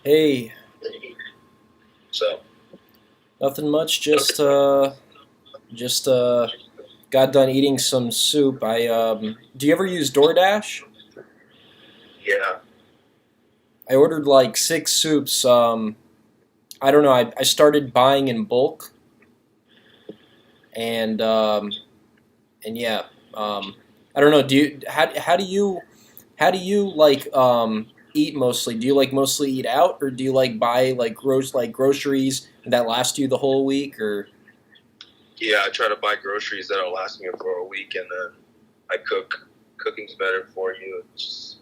Hey, So, nothing much. Just got done eating some soup. Do you ever use DoorDash? yeah, I ordered like six soups. I don't know. I started buying in bulk, and and yeah. I don't know. How do you eat mostly? Do you like mostly eat out, or do you like buy like groceries that last you the whole week, or? yeah, I try to buy groceries that'll last me for a week, and then I cook. Cooking's better for you. It's just,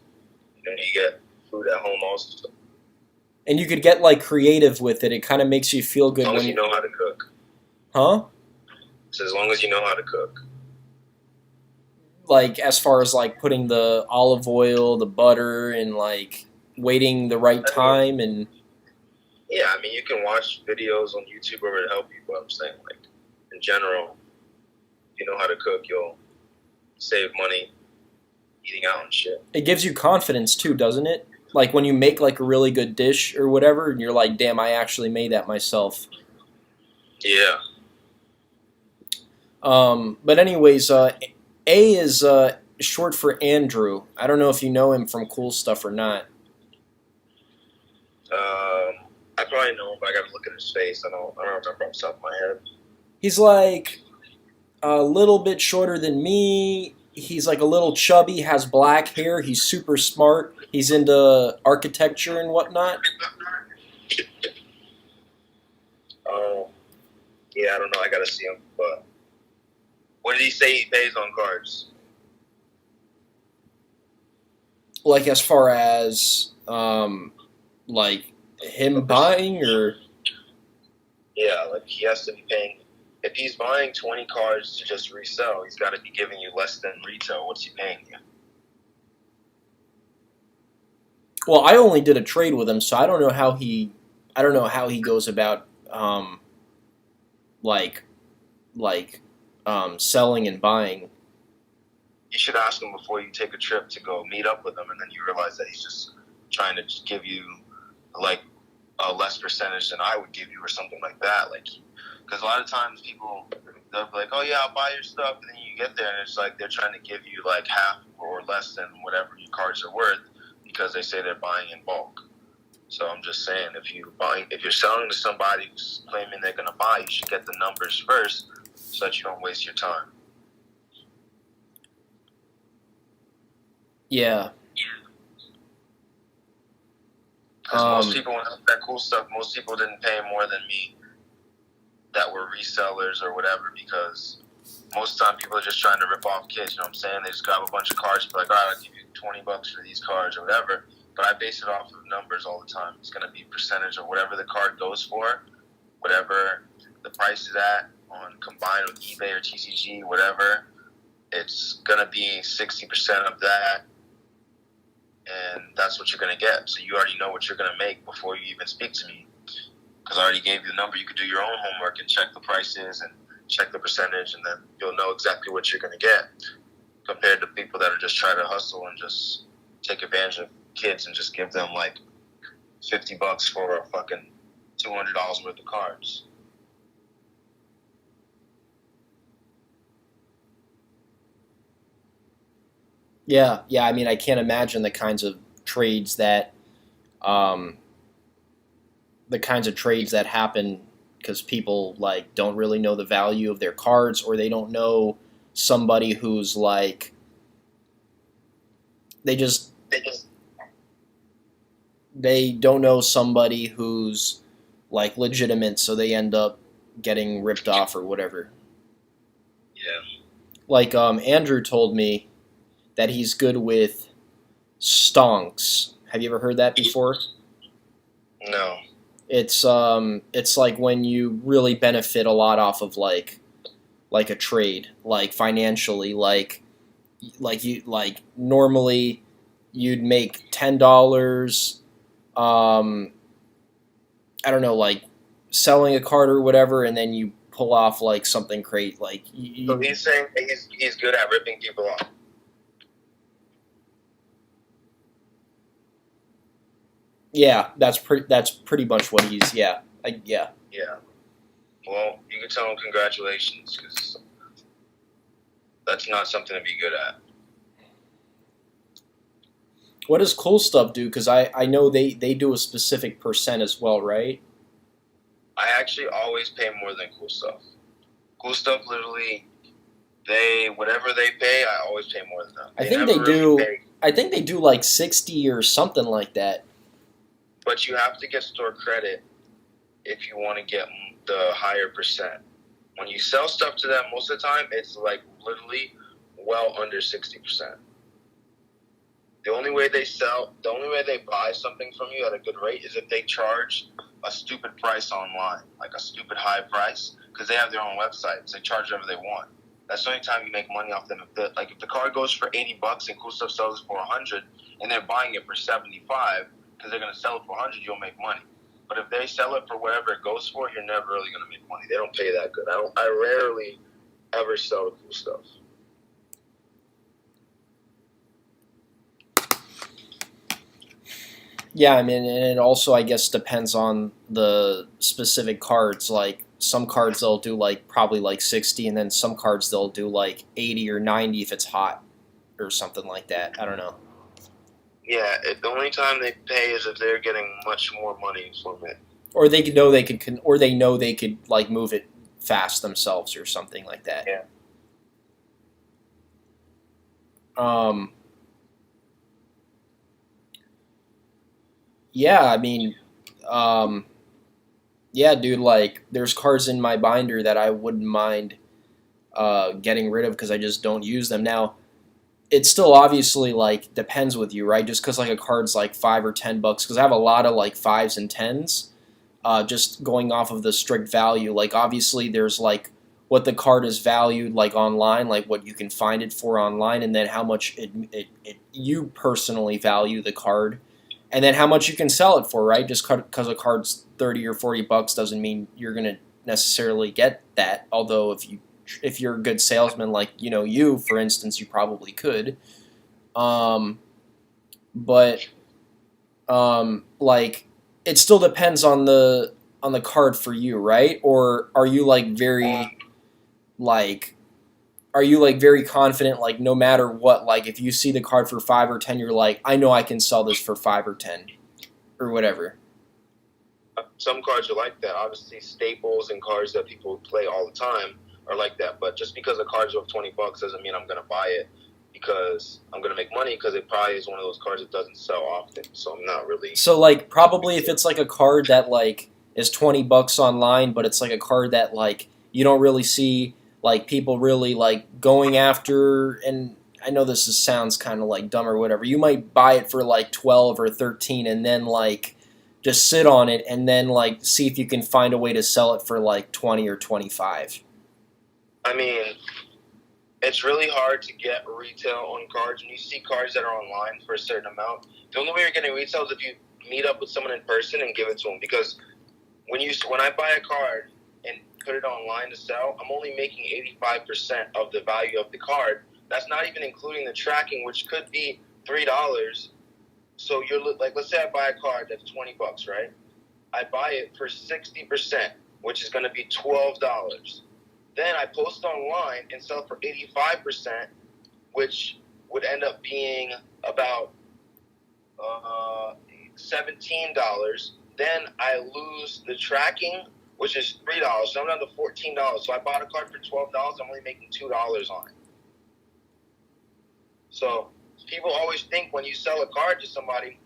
you get food at home also, And you could get like creative with it. It kind of makes you feel as good long when as you you, know how to cook. huh? So as long as you know how to cook. Like as far as like putting the olive oil, the butter, and like waiting the right I mean, time and yeah, I mean, you can watch videos on YouTube or to help you, but I'm saying, like, in general, if you know how to cook, you'll save money eating out and shit. it gives you confidence too, doesn't it? Like when you make like a really good dish or whatever, and you're like, damn, I actually made that myself. Yeah. But anyways, A is short for Andrew. I don't know if you know him from Cool Stuff or not. I probably know him, but I gotta look at his face. I don't remember off the top of my head. He's like a little bit shorter than me. He's like a little chubby, has black hair. He's super smart. He's into architecture and whatnot. Um, yeah, I don't know. I gotta see him, but what did he say he pays on cards? Like as far as like him What percent? buying or Yeah, like he has to be paying. If he's buying 20 cards to just resell, he's got to be giving you less than retail. What's he paying you? well, I only did a trade with him, so I don't know how he goes about like like selling and buying. You should ask him before you take a trip to go meet up with him, and then you realize that he's just trying to give you like a less percentage than I would give you, or something like that. Like, because a lot of times people they'll be like, "Oh yeah, I'll buy your stuff," and then you get there and it's like they're trying to give you like half or less than whatever your cards are worth because they say they're buying in bulk. So I'm just saying, if you're selling to somebody who's claiming they're gonna buy, you should get the numbers first so that you don't waste your time. Yeah. Because most Um, people, when that cool stuff, most people didn't pay more than me that were resellers or whatever, because most of the time people are just trying to rip off kids. You know what I'm saying? They just grab a bunch of cards, be like, all right, I'll give you $20 for these cards or whatever. But I base it off of numbers all the time. It's going to be percentage of whatever the card goes for, whatever the price is at on combined with eBay or TCG, whatever. It's going to be 60% of that, and that's what you're going to get. So you already know what you're going to make before you even speak to me, because I already gave you the number. You could do your own homework and check the prices and check the percentage, and then you'll know exactly what you're going to get, compared to people that are just trying to hustle and just take advantage of kids and just give them like $50 for a fucking $200 worth of cards. yeah, yeah. I mean, I can't imagine um, the kinds of trades that happen because people like don't really know the value of their cards, or they don't know somebody who's like they just They just they don't know somebody who's like legitimate, so they end up getting ripped off or whatever. Yeah. Like Andrew told me that he's good with stonks. Have you ever heard that before? No. It's like when you really benefit a lot off of like a trade, like financially, like normally you'd make $10. Um, I don't know, like selling a card or whatever, and then you pull off like something great, like So he's saying that he's good at ripping people off. Yeah, that's pretty much what he's. Yeah, yeah. Yeah. Well, you can tell him congratulations, because that's not something to be good at. What does Cool Stuff do? Because I know they do a specific percent as well, right? I actually always pay more than Cool Stuff. Cool Stuff literally, whatever they pay, I always pay more than them. I think they do. I think they do like 60 or something like that. But you have to get store credit if you want to get the higher percent. When you sell stuff to them, most of the time it's like literally well under 60%. The only way they buy something from you at a good rate is if they charge a stupid price online, like a stupid high price, because they have their own websites. They charge whatever they want. That's the only time you make money off them. If the card goes for $80 and Cool Stuff sells it for $100, and they're buying it for $75 because they're going to sell it for $100, you'll make money. But if they sell it for whatever it goes for, you're never really going to make money. They don't pay that good. I rarely ever sell Cool Stuff. Yeah, I mean, and it also, I guess, depends on the specific cards. Like, some cards they'll do, like, probably, like, 60, and then some cards they'll do, like, 80 or 90 if it's hot or something like that. I don't know. Yeah, the only time they pay is if they're getting much more money from it. Or they know they could, like, move it fast themselves or something like that. Yeah. Yeah, I mean, yeah, dude, like, there's cards in my binder that I wouldn't mind getting rid of because I just don't use them. Now, it still obviously, like, depends with you, right? Just because, like, a card's, like, $5 or $10, because I have a lot of, like, 5s and 10s, just going off of the strict value. Like, obviously, there's, like, what the card is valued, like, online, like, what you can find it for online, and then how much you personally value the card. And then how much you can sell it for, right? Just because a card's $30 or $40 doesn't mean you're gonna necessarily get that. Although if you're a good salesman, like you, for instance, you probably could. But like, it still depends on the card for you, right? Or are you like very like? Are you like very confident, like no matter what, like if you see the card for 5 or 10, you're like, I know I can sell this for 5 or 10 or whatever? Some cards are like that. Obviously, staples and cards that people play all the time are like that. But just because a card's worth $20 doesn't mean I'm going to buy it because I'm going to make money, because it probably is one of those cards that doesn't sell often. So I'm not really. So like probably if it's like a card that like is $20 online, but it's like a card that like you don't really see like people really like going after, and I know this sounds kind of like dumb or whatever. You might buy it for like 12 or 13 and then like just sit on it and then like see if you can find a way to sell it for like 20 or 25. I mean, it's really hard to get retail on cards. When you see cards that are online for a certain amount, the only way you're getting retail is if you meet up with someone in person and give it to them. Because when I buy a card and put it online to sell, I'm only making 85% of the value of the card. That's not even including the tracking, which could be $3. So you're like, let's say I buy a card that's $20, right? I buy it for 60%, which is going to be $12. Then I post online and sell for 85%, which would end up being about $17. Then I lose the tracking, which is $3. So I'm down to $14. So I bought a card for $12. I'm only making $2 on it. So people always think when you sell a card to somebody,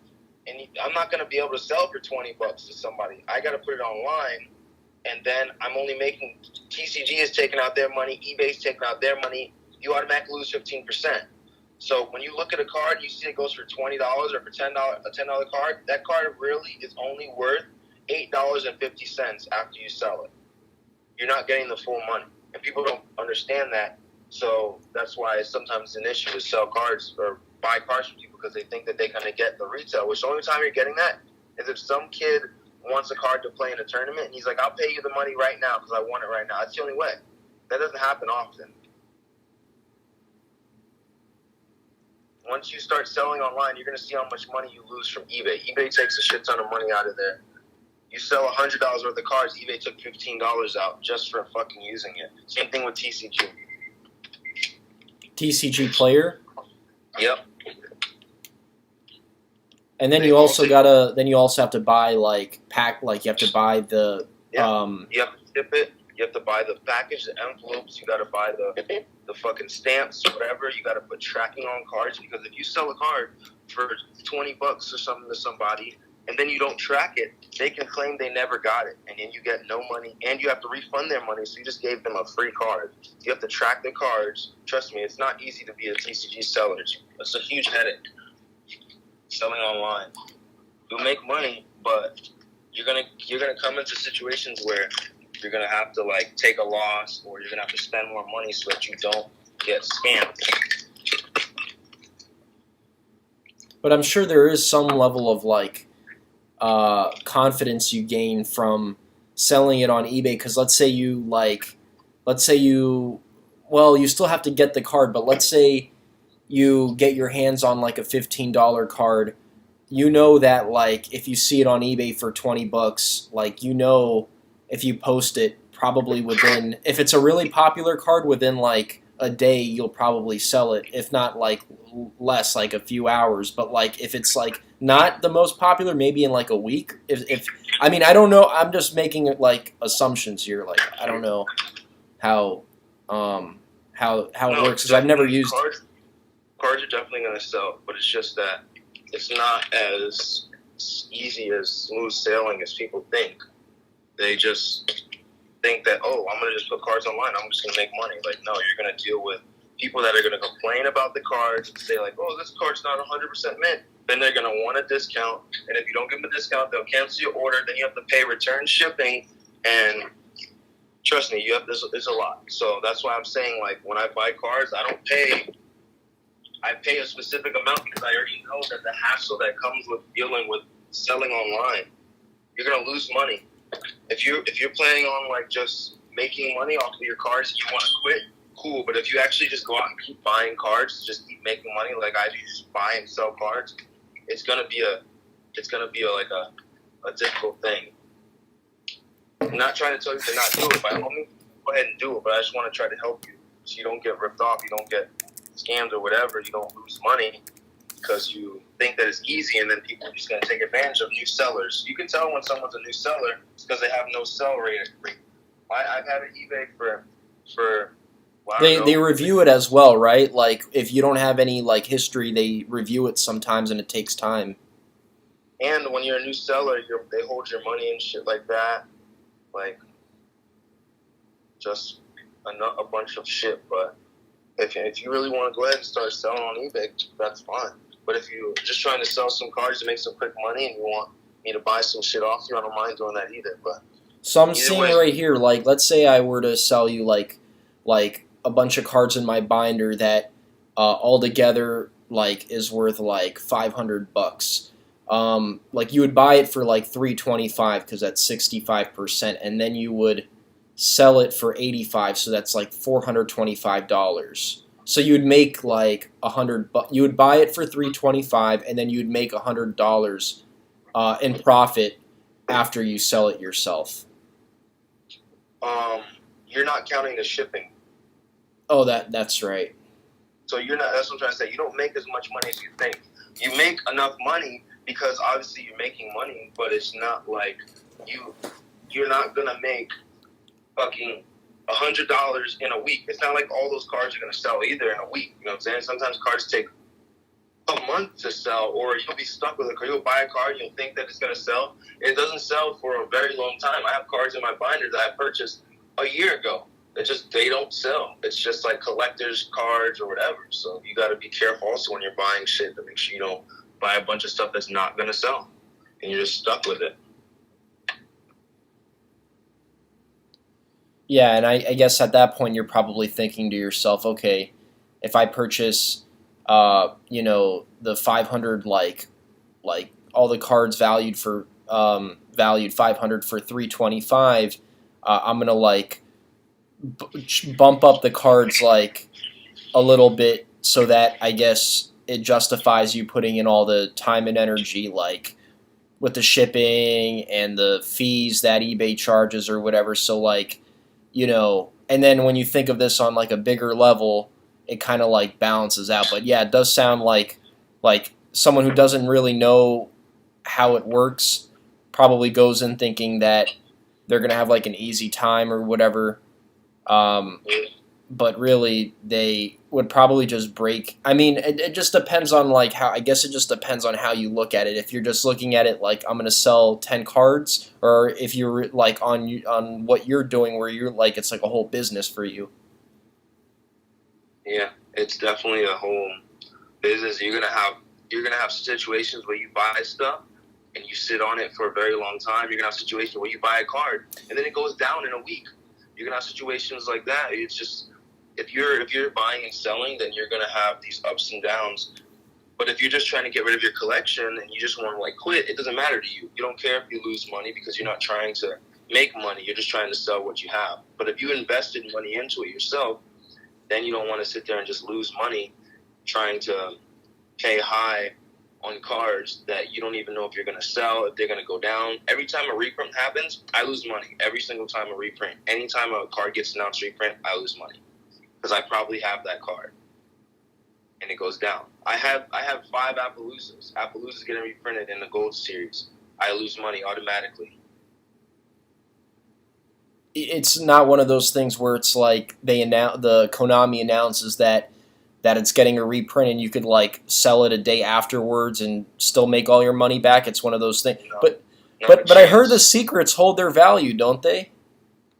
and I'm not going to be able to sell for $20 to somebody. I got to put it online, and then I'm only making, TCG is taking out their money, eBay's taking out their money. You automatically lose 15%. So when you look at a card and you see it goes for $20 or for $10, a $10 card, that card really is only worth $8.50 after you sell it. You're not getting the full money. And people don't understand that. So that's why it's sometimes an issue to sell cards or buy cards from people, because they think that they're going to get the retail, which the only time you're getting that is if some kid wants a card to play in a tournament and he's like, I'll pay you the money right now because I want it right now. That's the only way. That doesn't happen often. once you start selling online, you're gonna see how much money you lose from eBay. eBay takes a shit ton of money out of there. You sell $100 worth of cards, eBay took $15 out just for fucking using it. Same thing with TCG. TCG player. Yep. And then you also have to buy like you have to buy the you have to ship it. You have to buy the package, the envelopes. You got to buy the fucking stamps, whatever. You got to put tracking on cards, because if you sell a card for $20 or something to somebody, and then you don't track it, they can claim they never got it, and then you get no money, and you have to refund their money. So you just gave them a free card. You have to track the cards. Trust me, it's not easy to be a TCG seller. It's a huge headache. Selling online, you'll make money, but you're gonna come into situations where you're gonna have to like take a loss, or you're gonna have to spend more money so that you don't get scammed. But I'm sure there is some level of like confidence you gain from selling it on eBay, because let's say you still have to get the card, but let's say you get your hands on like a $15 card, you know that like if you see it on eBay for $20, like you know if you post it, probably within, if it's a really popular card, within like a day you'll probably sell it, if not like less, like a few hours. But like if it's like not the most popular, maybe in like a week. If I mean, I don't know, I'm just making it like assumptions here, like I don't know how it works, because I've never used cards are definitely going to sell, but it's just that it's not as easy as smooth sailing as people think. They just think that, oh, I'm going to just put cards online, I'm just going to make money. Like, no, you're going to deal with people that are going to complain about the cards and say, like, oh, this card's not 100% mint. Then they're going to want a discount, and if you don't give them a discount, they'll cancel your order. Then you have to pay return shipping, and trust me, there's a lot. So that's why I'm saying, like, when I buy cards, I pay a specific amount, because I already know that the hassle that comes with dealing with selling online, you're gonna lose money. If you're planning on like just making money off of your cards and you want to quit, cool. But if you actually just go out and keep buying cards, just keep making money like I do, just buy and sell cards, it's gonna be a difficult thing. I'm not trying to tell you to not do it. By all means, go ahead and do it. But I just want to try to help you so you don't get ripped off, you don't get scammed or whatever, you don't lose money because you think that it's easy, and then people are just going to take advantage of new sellers. You can tell when someone's a new seller because they have no sell rate. I've had an eBay for they review it as well, right? Like if you don't have any like history, they review it sometimes, and it takes time. And when you're a new seller, they hold your money and shit like that, like just a bunch of shit. But if you really want to go ahead and start selling on eBay, that's fine. But if you're just trying to sell some cards to make some quick money and you want me to buy some shit off you, I don't mind doing that either. But so I'm seeing right here, like let's say I were to sell you like a bunch of cards in my binder that altogether like is worth like $500. Like you would buy it for like $325 because that's 65%, and then you would sell it for $85, so that's like $425. So you would make like $100. You would buy it for $325, and then you'd make $100 in profit after you sell it yourself. You're not counting the shipping. Oh, that's right. So you're not. That's what I'm trying to say. You don't make as much money as you think. You make enough money because obviously you're making money, but it's not like you're not gonna make fucking $100 in a week. It's not like all those cards are gonna sell either in a week. You know what I'm saying? Sometimes cards take a month to sell, or you'll be stuck with a card. You'll buy a card, you'll think that it's gonna sell. It doesn't sell for a very long time. I have cards in my binder that I purchased a year ago. They don't sell. It's just like collector's cards or whatever. So you got to be careful also when you're buying shit to make sure you don't buy a bunch of stuff that's not gonna sell, and you're just stuck with it. Yeah, and I guess at that point you're probably thinking to yourself, okay, if I purchase, the 500 like all the cards valued 500 for $325, I'm gonna like bump up the cards like a little bit so that I guess it justifies you putting in all the time and energy, like with the shipping and the fees that eBay charges or whatever. So like, and then when you think of this on like a bigger level, it kind of like balances out. But yeah, it does sound like someone who doesn't really know how it works probably goes in thinking that they're gonna have like an easy time or whatever. But really, they would probably just break. I mean, it just depends on like how. I guess it just depends on how you look at it. If you're just looking at it like I'm going to sell 10 cards, or if you're like on what you're doing, where you're like it's like a whole business for you. Yeah, it's definitely a whole business. You're gonna have situations where you buy stuff and you sit on it for a very long time. You're gonna have situations where you buy a card and then it goes down in a week. You're gonna have situations like that. It's just if you're buying and selling, then you're gonna have these ups and downs. But if you're just trying to get rid of your collection and you just want to like quit, it doesn't matter to you. You don't care if you lose money because you're not trying to make money. You're just trying to sell what you have. But if you invested money into it yourself, then you don't want to sit there and just lose money trying to pay high on cards that you don't even know if you're going to sell, if they're going to go down. Every time a reprint happens, I lose money. Every single time a reprint. Anytime a card gets announced reprint, I lose money. Because I probably have that card. And it goes down. I have 5 Appaloosas. Appaloosa's getting reprinted in the Gold Series. I lose money automatically. It's not one of those things where it's like the Konami announces that it's getting a reprint and you could like sell it a day afterwards and still make all your money back. It's one of those things. No, but I heard the secrets hold their value, don't they?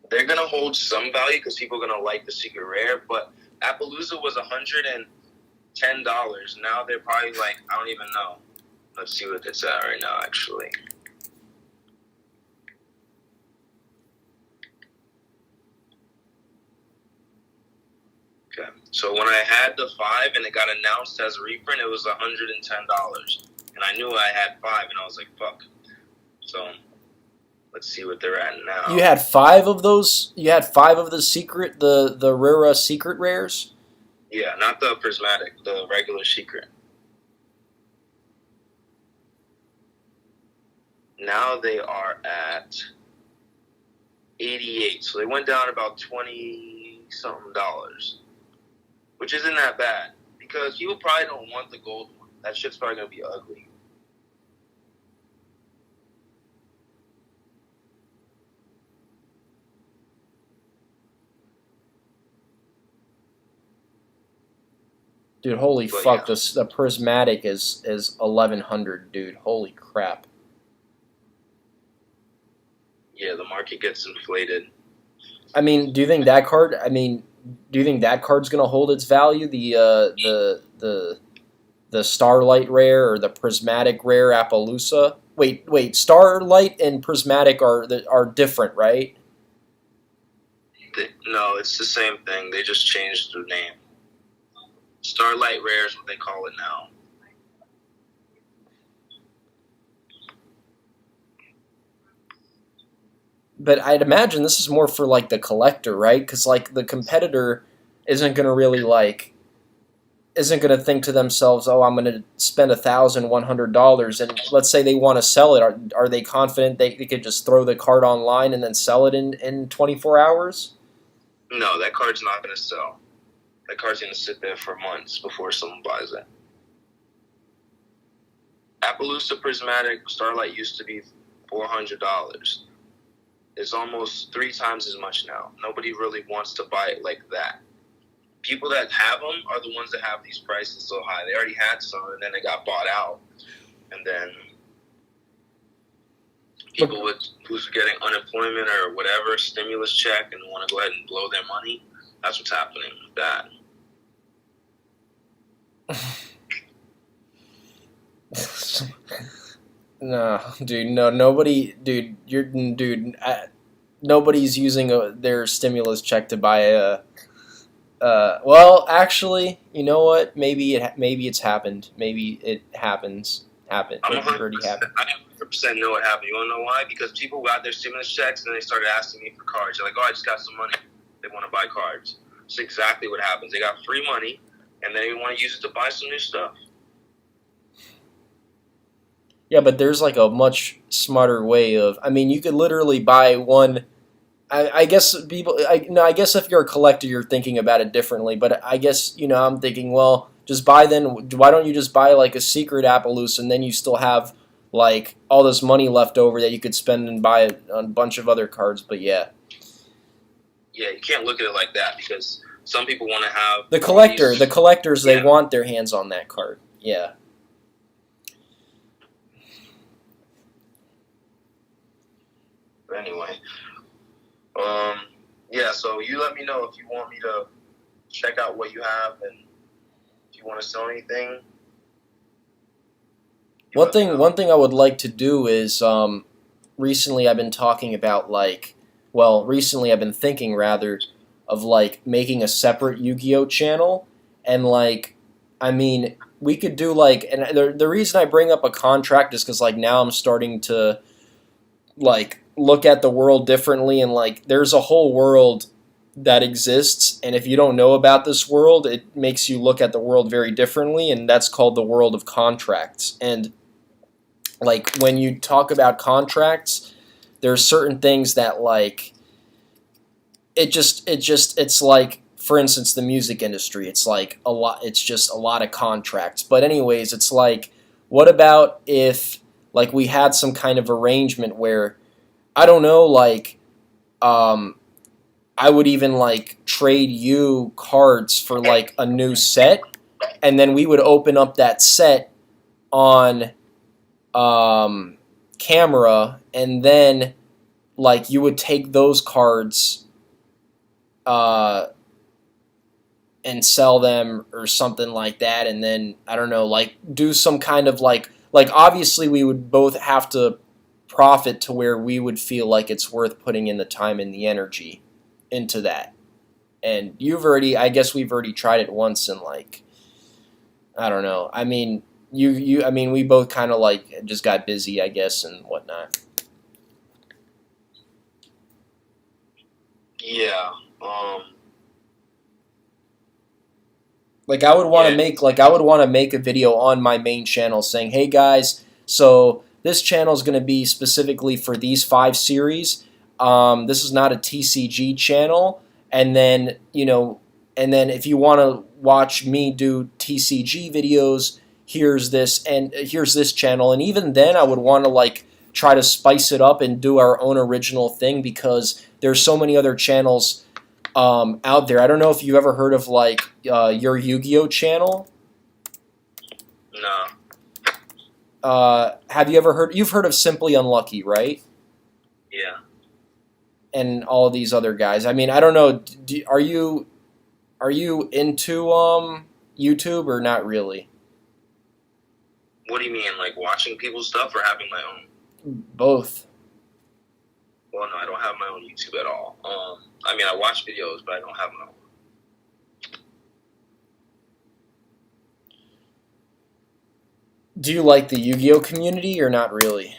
They're going to hold some value because people are going to like the secret rare, but Appaloosa was $110. Now they're probably like, I don't even know. Let's see what it's at right now, actually. Okay. So when I had the 5 and it got announced as a reprint, it was $110. And I knew I had 5 and I was like, fuck. So let's see what they're at now. You had 5 of those? You had 5 of the secret, the rare secret rares? Yeah, not the prismatic, the regular secret. Now they are at 88. So they went down about $20-something, which isn't that bad because people probably don't want the gold one. That shit's probably going to be ugly. Dude, holy fuck! Yeah. The prismatic is 1100, dude. Holy crap! Yeah, the market gets inflated. I mean, do you think that card? I mean, do you think that card's gonna hold its value? The Starlight rare or the prismatic rare Appaloosa? Wait, Starlight and prismatic are different, right? No, it's the same thing. They just changed the name. Starlight Rare is what they call it now. But I'd imagine this is more for like the collector, right? Because like the competitor isn't going to really isn't going to think to themselves, oh, I'm going to spend $1,100, and let's say they want to sell it. Are they confident they could just throw the card online and then sell it in 24 hours? No, that card's not going to sell. That card's going to sit there for months before someone buys it. Appaloosa Prismatic Starlight used to be $400. It's almost 3 times as much now. Nobody really wants to buy it like that. People that have them are the ones that have these prices so high. They already had some, and then they got bought out. And then people who's getting unemployment or whatever, stimulus check, and want to go ahead and blow their money, that's what's happening with that. No, dude, no, nobody, dude, nobody's using their stimulus check to buy a. Well, actually, you know what? Maybe it's happened. Maybe it happens. It already happened. I 100% know what happened. You want to know why? Because people got their stimulus checks and they started asking me for cards. They're like, "Oh, I just got some money." They want to buy cards. That's exactly what happens. They got free money, and they want to use it to buy some new stuff. Yeah, but there's like a much smarter way of. I mean, you could literally buy one. I guess people. No, I guess if you're a collector, you're thinking about it differently. But I guess I'm thinking, well, just buy then. Why don't you just buy like a secret Appaloosa, and then you still have like all this money left over that you could spend and buy a bunch of other cards. But yeah, Yeah, you can't look at it like that because some people want to have the these, collectors, they yeah. want their hands on that card. Yeah. Anyway, yeah. So you let me know if you want me to check out what you have and if you want to sell anything. One thing I would like to do is recently I've been talking about recently I've been thinking rather of like making a separate Yu-Gi-Oh channel, and like I mean we could do like, and the reason I bring up a contract is because like now I'm starting to like look at the world differently, and like there's a whole world that exists, and if you don't know about this world, it makes you look at the world very differently, and that's called the world of contracts. And like when you talk about contracts, there's certain things that like it's like, for instance, the music industry, it's like a lot, it's just a lot of contracts. But anyways, it's like, what about if like we had some kind of arrangement where, I don't know, like I would even like trade you cards for like a new set, and then we would open up that set on camera, and then like you would take those cards uh, and sell them or something like that, and then I don't know, like do some kind of like obviously we would both have to profit to where we would feel like it's worth putting in the time and the energy into that. And I guess we've already tried it once, and like I don't know. I mean, I mean, we both kind of like just got busy, I guess, and whatnot. Yeah. Like I would want to Yeah. make a video on my main channel saying, "Hey guys, so this channel is going to be specifically for these 5 series. This is not a TCG channel." And then and then if you want to watch me do TCG videos, here's this channel. And even then, I would want to like try to spice it up and do our own original thing, because there's so many other channels out there. I don't know if you've ever heard of like your Yu-Gi-Oh channel. No. Have you ever heard? You've heard of Simply Unlucky, right? Yeah. And all these other guys. I mean, I don't know. Are you into YouTube or not really? What do you mean, like watching people's stuff or having my own? Both. Well, no, I don't have my own YouTube at all. I mean, I watch videos, but I don't have my own. Do you like the Yu-Gi-Oh community or not really?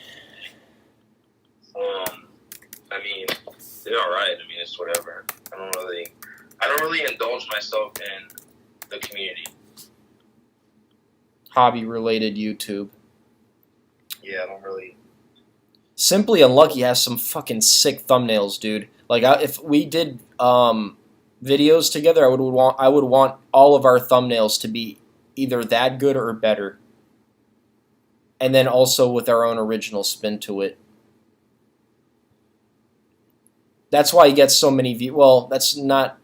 I mean, they're all right. I mean, it's whatever. I don't really indulge myself in the community. Hobby-related YouTube. Yeah, I don't really. Simply Unlucky has some fucking sick thumbnails, dude. Like, if we did videos together, I would want all of our thumbnails to be either that good or better, and then also with our own original spin to it. That's why he gets so many views. Well, that's not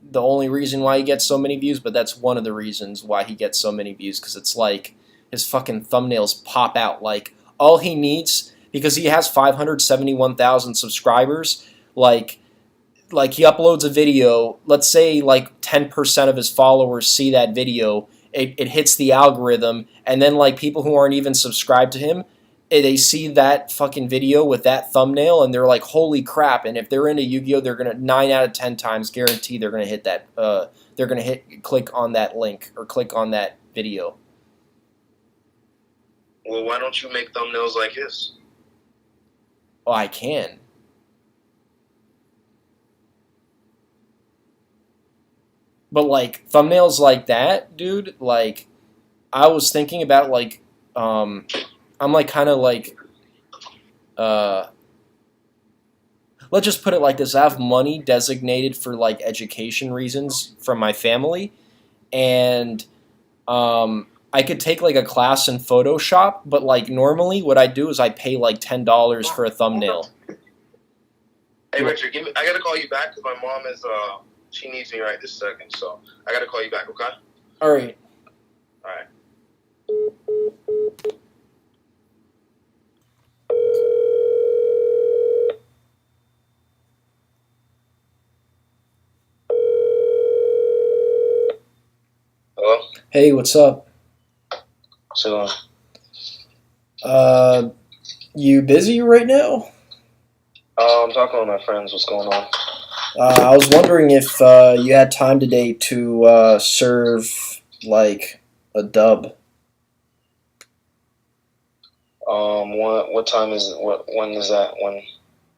the only reason why he gets so many views, but that's one of the reasons why he gets so many views, because it's like his fucking thumbnails pop out. Like, all he needs, because he has 571,000 subscribers, like he uploads a video, let's say like 10% of his followers see that video, it hits the algorithm, and then like people who aren't even subscribed to him, they see that fucking video with that thumbnail, and they're like, holy crap. And if they're into Yu-Gi-Oh, they're gonna 9 out of 10 times guarantee they're gonna hit that click on that link or click on that video. Well, why don't you make thumbnails like his? Oh, I can. But like thumbnails like that, dude, like I was thinking about like I'm like kind of like uh, let's just put it like this: I have money designated for like education reasons from my family, and I could take like a class in Photoshop, but like normally what I do is I pay like $10 for a thumbnail. Hey Richard, I gotta call you back because my mom is she needs me right this second, so I gotta call you back. Okay. All right. All right. Hello. Hey, what's up? So. You busy right now? I'm talking with my friends. What's going on? I was wondering if you had time today to serve like a dub. What time is it? When is that? When?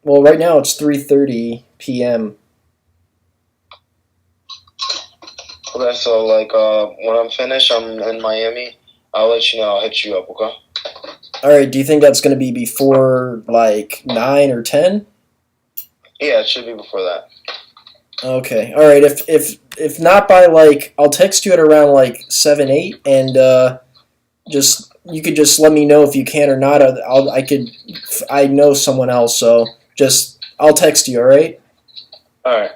Well, right now it's 3:30 p.m. Okay, so like when I'm finished, I'm in Miami. I'll let you know. I'll hit you up. Okay. All right. Do you think that's going to be before like 9 or 10? Yeah, it should be before that. Okay. All right. If not by like, I'll text you at around like 7 8, and just you could just let me know if you can or not. I know someone else, so just I'll text you. All right. All right.